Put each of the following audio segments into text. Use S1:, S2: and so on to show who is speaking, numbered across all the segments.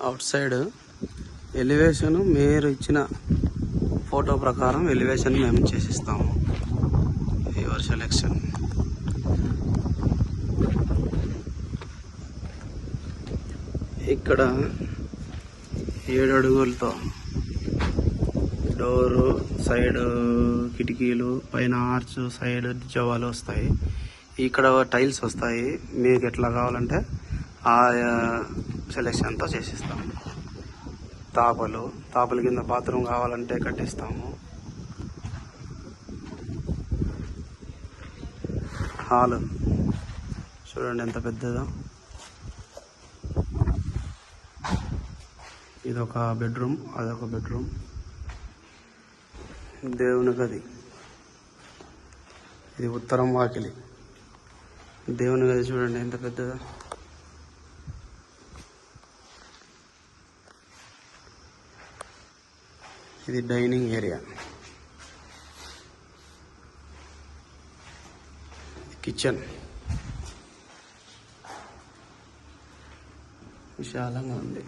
S1: Out side elevation మీరు ఇచ్చిన photo ప్రకారం ఎలివేషన్ మేము చేసిస్తాము. Your selection. ఇక్కడ 7 అడుగులతో డోరు, సైడ్ కిటికీలు, పైన ఆర్చ్, సైడ్ జవాలు వస్తాయి. ఇక్కడ టైల్స్ వస్తాయి. మీకు ఎట్లా కావాలంటే ఆ సెలెక్షన్తో చేసిస్తాము. తాపల కింద బాత్రూమ్ కావాలంటే కట్టిస్తాము. హాల్ చూడండి ఎంత పెద్దదో. ఇదొక బెడ్రూమ్, అదొక బెడ్రూమ్. దేవుని గది, ఇది ఉత్తరం వాకిలి. దేవుని గది చూడండి ఎంత పెద్దదో. ఇది డైనింగ్ ఏరియా, కిచెన్ విశాలంగా ఉంది.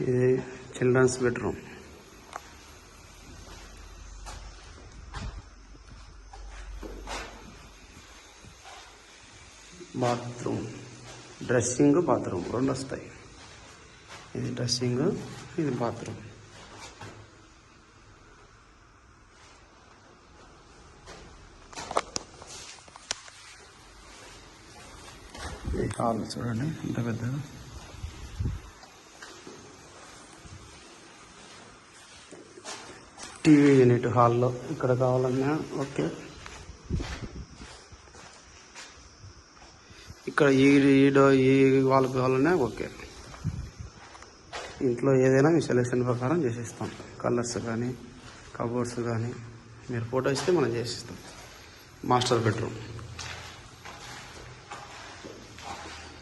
S1: ఇది children's bedroom. Bathroom, dressing, bathroom రెండు వస్తాయి. ఇది డ్రెస్సింగ్, ఇది బాత్రూమ్. ఈ హాల్ చూడండి ఎంత పెద్దగా. టీవీ యూనిట్ హాల్లో ఇక్కడ కావాలన్నా ఓకే. ఇక్కడ ఈ వాల్ కావాలన్నా ఓకే. ఇంట్లో ఏదైనా మీ సెలెక్షన్ ప్రకారం చేసిస్తాం. కలర్స్ కానీ కబోర్డ్స్ కానీ మీరు ఫోటో ఇస్తే మనం చేసిస్తాం. మాస్టర్ బెడ్రూమ్,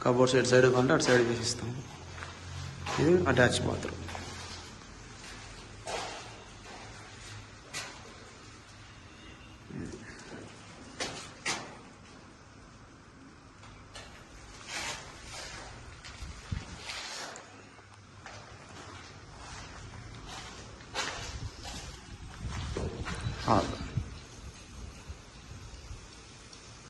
S1: కబోర్డ్స్ ఎటు సైడ్ కావాలంటే అటు సైడ్ చేసిస్తాం. ఇది అటాచ్ బాత్రూమ్.